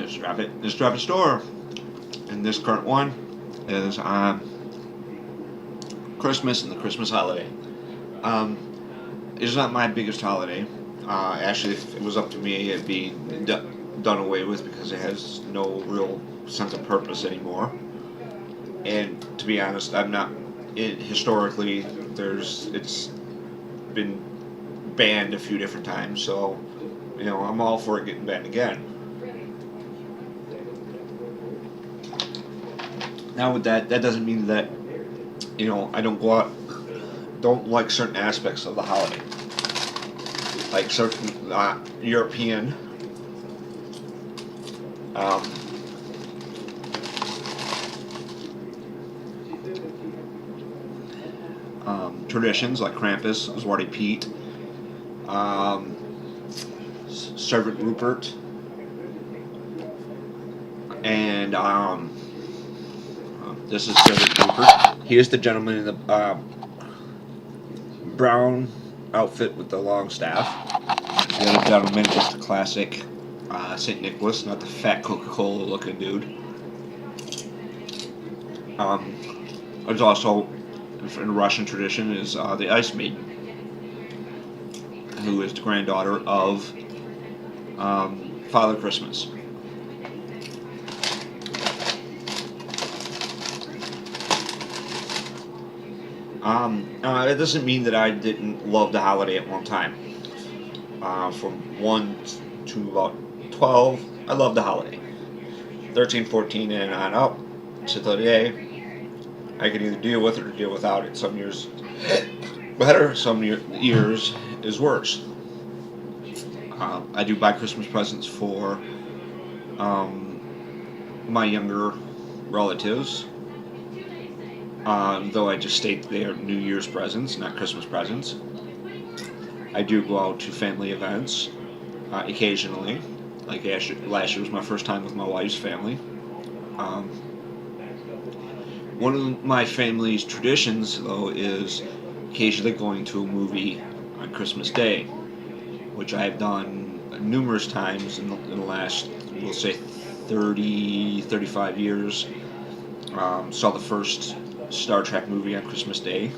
This draffet store. And this current one is on Christmas and the Christmas holiday. Um, it's not my biggest holiday. Actually, if it was up to me, it'd be done away with because it has no real sense of purpose anymore. And to be honest, I'm not. Historically, it's been banned a few different times, so I'm all for it getting banned again. Now with that doesn't mean that I don't like certain aspects of the holiday, like certain European um, traditions like Krampus, Zwarty Pete, um, Servant Rupert, and this is Servant Rupert. He is the gentleman in the brown outfit with the long staff. The other gentleman is the classic St. Nicholas, not the fat Coca-Cola looking dude. There's also, in Russian tradition, is the Ice Maiden, who is the granddaughter of Father Christmas. It doesn't mean that I didn't love the holiday at one time. From 1 to about 12, I loved the holiday. 13, 14, and on up to today, I can either deal with it or deal without it. Some years better, some years is worse. I do buy Christmas presents for my younger relatives, though I just state they are New Year's presents, not Christmas presents. I do go out to family events occasionally. Like last year was my first time with my wife's family. Um, One of my family's traditions, though, is occasionally going to a movie on Christmas Day, which I have done numerous times in the last, we'll say, 30, 35 years. Saw the first Star Trek movie on Christmas Day.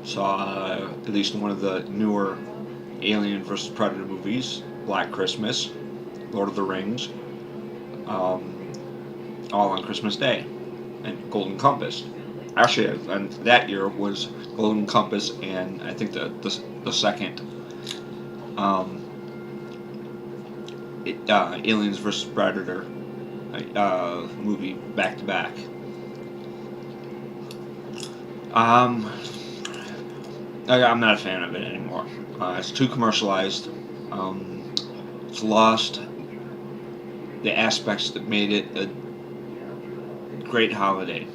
Saw at least one of the newer Alien vs. Predator movies, Black Christmas, Lord of the Rings, all on Christmas Day, and Golden Compass. Actually, and that year was Golden Compass, and I think the second Aliens vs. Predator movie back to back. I'm not a fan of it anymore. It's too commercialized. It's lost the aspects that made it a great holiday.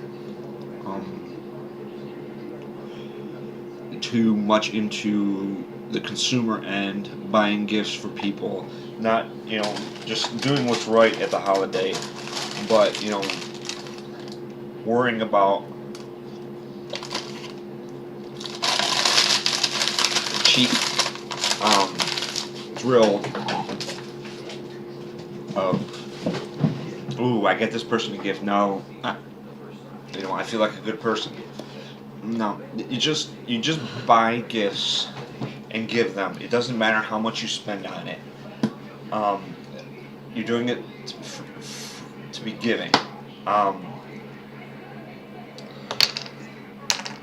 Too much into the consumer end, buying gifts for people, not just doing what's right at the holiday, but worrying about cheap thrill of, ooh, I get this person a gift. No, I feel like a good person. No, you just buy gifts and give them. It doesn't matter how much you spend on it. You're doing it to be giving.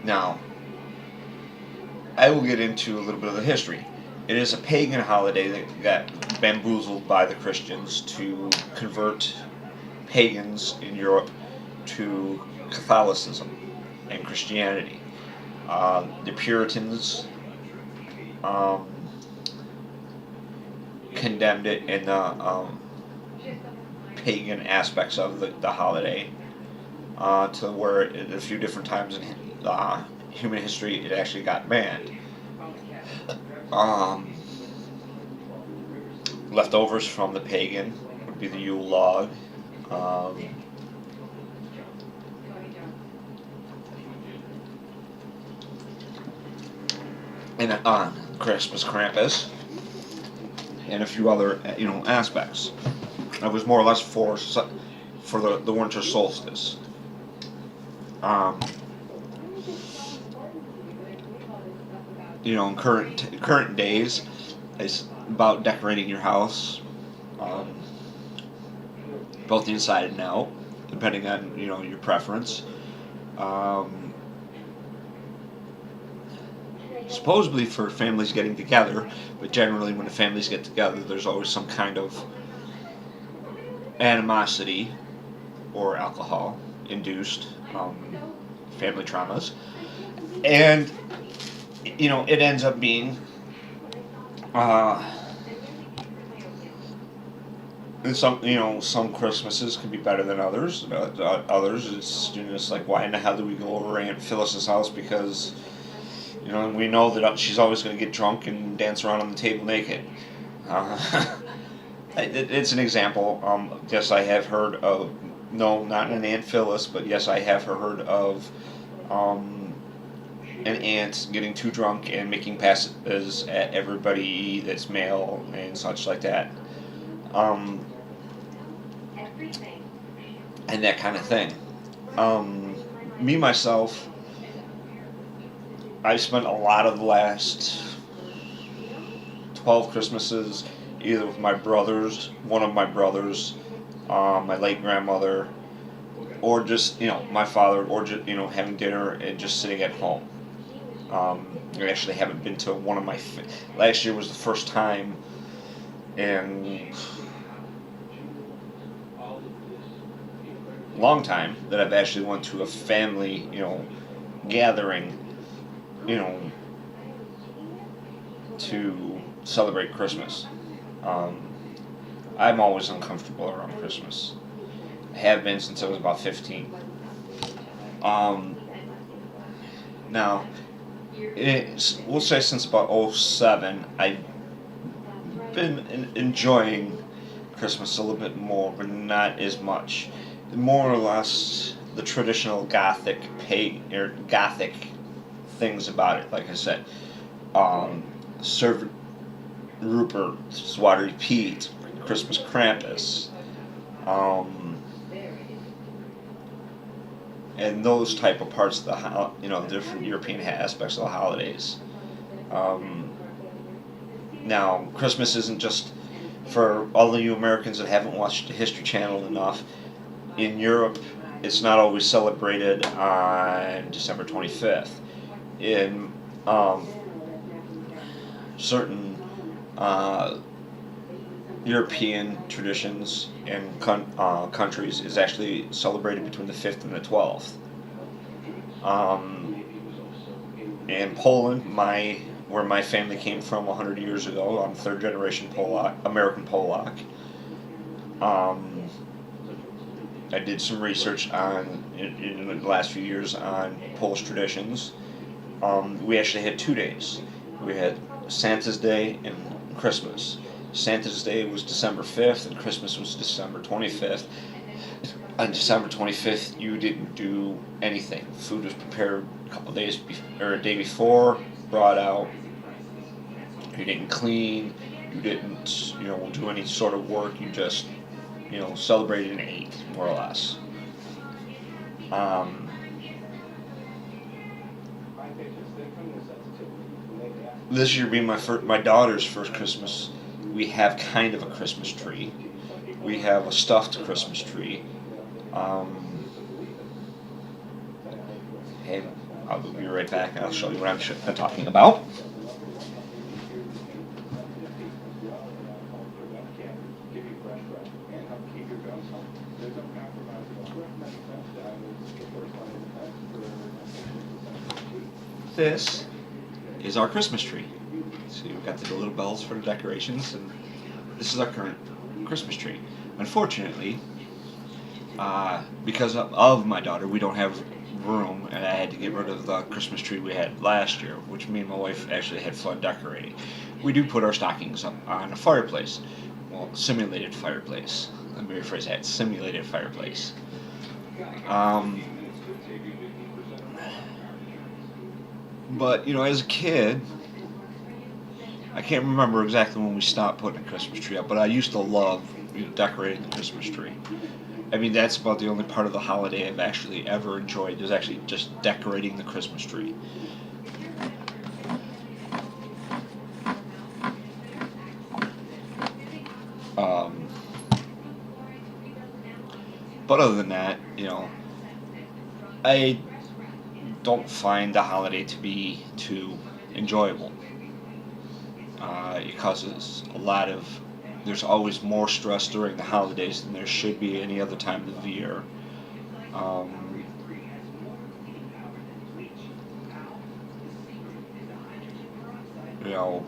Now, I will get into a little bit of the history. It is a pagan holiday that got bamboozled by the Christians to convert pagans in Europe to Catholicism and Christianity. The Puritans condemned it in the pagan aspects of the holiday, to where a few different times in human history it actually got banned. Leftovers from the pagan would be the Yule log. And Christmas Krampus. and a few other aspects. It was more or less for the winter solstice. Um, in current days, it's about decorating your house, um, both inside and out, depending on your preference. Um, Supposedly for families getting together, but generally when the families get together, there's always some kind of animosity or alcohol induced family traumas, and it ends up being uh, and some Christmases can be better than others. Others it's just like, why in the hell do we go over Aunt Phyllis's house, because we know that she's always going to get drunk and dance around on the table naked. Uh, it's an example. Yes, I have heard of, no, not an Aunt Phyllis, but yes, I have heard of um, an aunt getting too drunk and making passes at everybody that's male and such like that. Um, and that kind of thing. Me, myself, I've spent a lot of the last 12 Christmases either with my brothers, one of my brothers, my late grandmother, or just my father, or just having dinner and just sitting at home. I actually haven't been to one of my. Last year was the first time in a long time that I've actually went to a family gathering, you know, to celebrate Christmas. Um, I'm always uncomfortable around Christmas. I have been since I was about 15. Um, Now, we'll say since about '07, I've been enjoying Christmas a little bit more, but not as much. More or less the traditional Gothic things about it. Like I said, serve Rupert, Watery Pete, Christmas Krampus, um, and those type of parts of the different European aspects of the holidays. Um, Now, Christmas isn't just for all of you Americans that haven't watched the History Channel enough. In Europe, it's not always celebrated on December 25th. In certain uh, European traditions and countries, is actually celebrated between the 5th and the 12th. Um, in Poland, where my family came from 100 years ago, I'm third generation American Polak. I did some research in the last few years on Polish traditions. We actually had 2 days. We had Santa's Day and Christmas. Santa's Day was December 5th and Christmas was December 25th. On December 25th, you didn't do anything. Food was prepared a couple days or a day before, brought out. You didn't clean. You didn't, do any sort of work. You just, celebrated and ate, more or less. Um, this year being my daughter's first Christmas, we have kind of a Christmas tree. We have a stuffed Christmas tree. Hey, I'll be right back and I'll show you what I'm talking about. This is our Christmas tree. So we've got the little bells for the decorations, and this is our current Christmas tree. Unfortunately, because of my daughter, we don't have room, and I had to get rid of the Christmas tree we had last year, which me and my wife actually had fun decorating. We do put our stockings up on a fireplace. Well, simulated fireplace. Let me rephrase that. Simulated fireplace. But, as a kid, I can't remember exactly when we stopped putting a Christmas tree up, but I used to love decorating the Christmas tree. I mean, that's about the only part of the holiday I've actually ever enjoyed is actually just decorating the Christmas tree. Um, but other than that, I don't find the holiday to be too enjoyable. It causes a lot of. There's always more stress during the holidays than there should be any other time of the year. Um,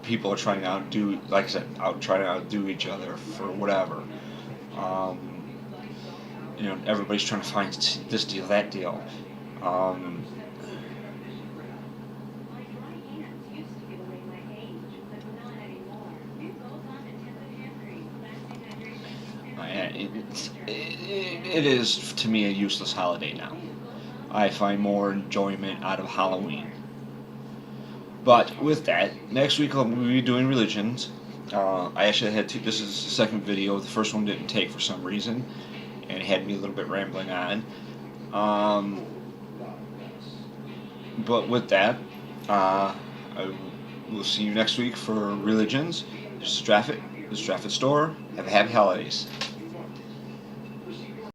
People are trying to outdo, like I said, trying to outdo each other for whatever. Um, Everybody's trying to find this deal, that deal. Um, it is to me a useless holiday now. I find more enjoyment out of Halloween. But with that, next week I'm going to be doing religions. I actually had two. This is the second video. The first one didn't take for some reason, and it had me a little bit rambling on. Um, but with that, I will see you next week for religions. This is Draffet. This is Draffet Store. Have a happy holidays.